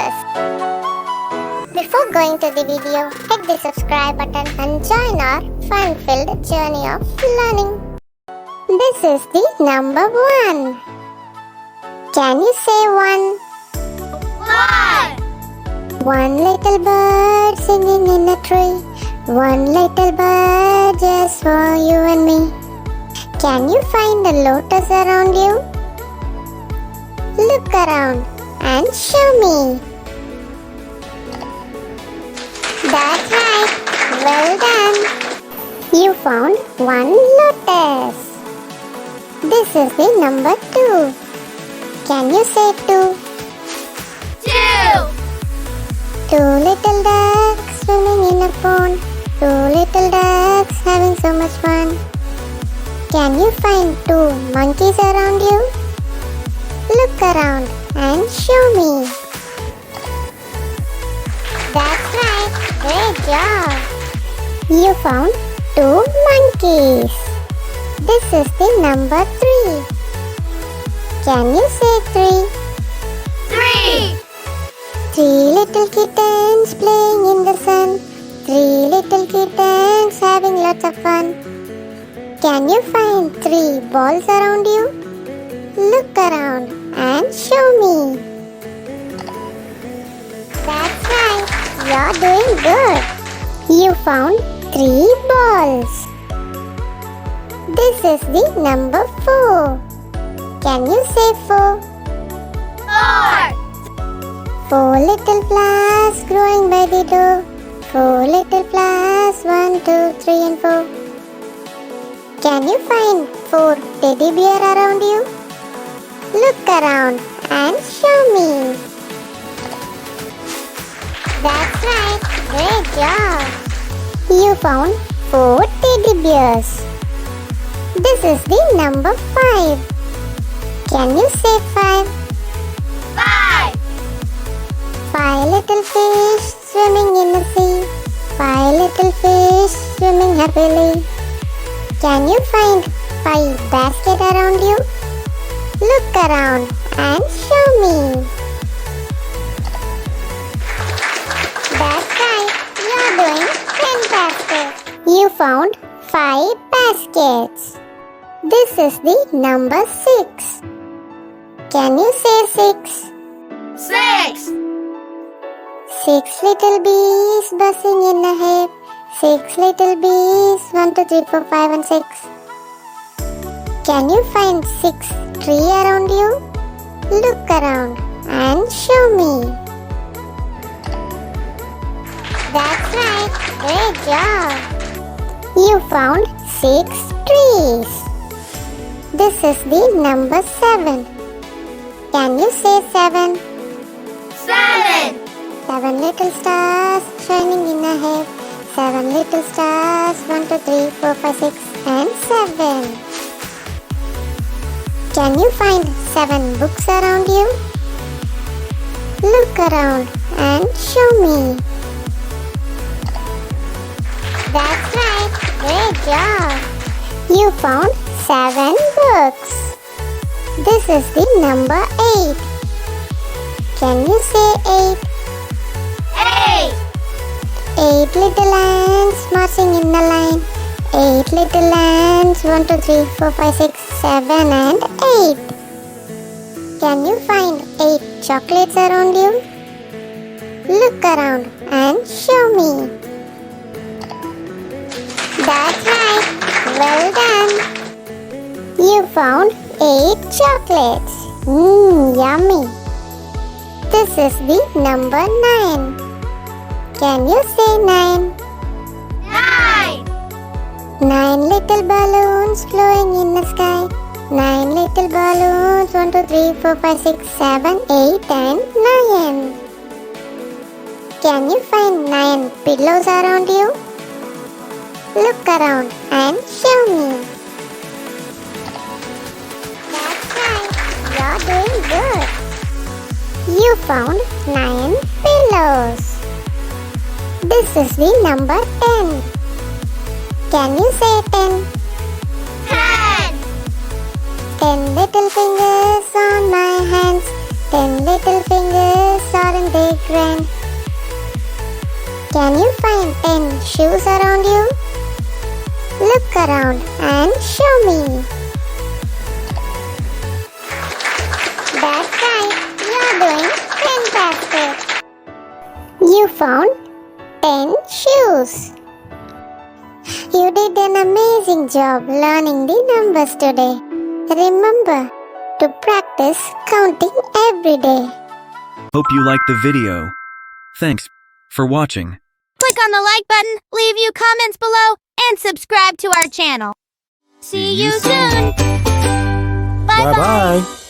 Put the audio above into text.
us. Before going to the video, hit the subscribe button and join our fun-filled journey of learning. This is the number 1. Can you say 1? 1. One little bird singing in a tree. One little bird just for you and me. Can you find a lotus around you? Look around and show me. That's right. Well done. You found one lotus. This is the number 2. Can you say 2? 2. 2 little ducks swimming in a pond. 2 little ducks having so much fun. Can you find 2 monkeys around you? Look around and show me. That's right. Great job. You found 2 monkeys. This is the number 3. Can you say 3? 3. 3 little kittens playing in the sun. 3 little kittens having lots of fun. Can you find 3 balls around you? Look around and show me. That's right. You're doing good. You found 3 balls. This is the number 4. Can you say 4? 4. 4 little flowers growing by the door. 4 little flowers, 1, 2, 3 and 4. Can you find 4 teddy bear around you? Look around and show me. That's right. Great job. You found 4 teddy bears. This is the number 5. Can you say 5? 5. 5 little fish swimming in the sea. 5 little fish swimming happily. Can you find 5 baskets around you? Look around and show me. That's right. You're doing fantastic. You found 5 baskets. This is the number 6. Can you say 6? 6. 6 little bees buzzing in a hive. 6 little bees, 1, 2, 3, 4, 5 and 6. Can you find 6 trees around you? Look around and show me. That's right. Great job. You found 6 trees. This is the number 7. Can you say 7? 7. 7 little stars shining in a head. 7 little stars, 1, 2, 3, 4, 5, 6 and 7. Can you find 7 books around you? Look around and show me. That's right. Great job. You found 7 books. This is the number 8. Can you say 8? 8. 8 little ants marching in a line. 8 little ants, 1, 2, 3, 4, 5, 6, 7 and 8. Can you find 8 chocolates around you? Look around and show me. That's right. Well done. You found 8 chocolates. Yummy. This is the number 9. Can you say 9? 9. 9 little balloons flowing in the sky. 9 little balloons, 1, 2, 3, 4, 5, 6, 7, 8 and 9. Can you find 9 pillows around you? Look around and show me. That's right. You're doing good. You found 9 pillows. This is the number 10. Can you say 10? 10. 10 little fingers on my hands. 10 little fingers, aren't they grand? Can you find 10 shoes around you? Look around and show me. That's right, you're doing fantastic. You found 10 shoes. You did an amazing job learning the numbers today. Remember to practice counting every day. Hope you liked the video. Thanks for watching. Click on the like button, leave your comments below, and subscribe to our channel. See you soon. Bye-bye. Bye-bye.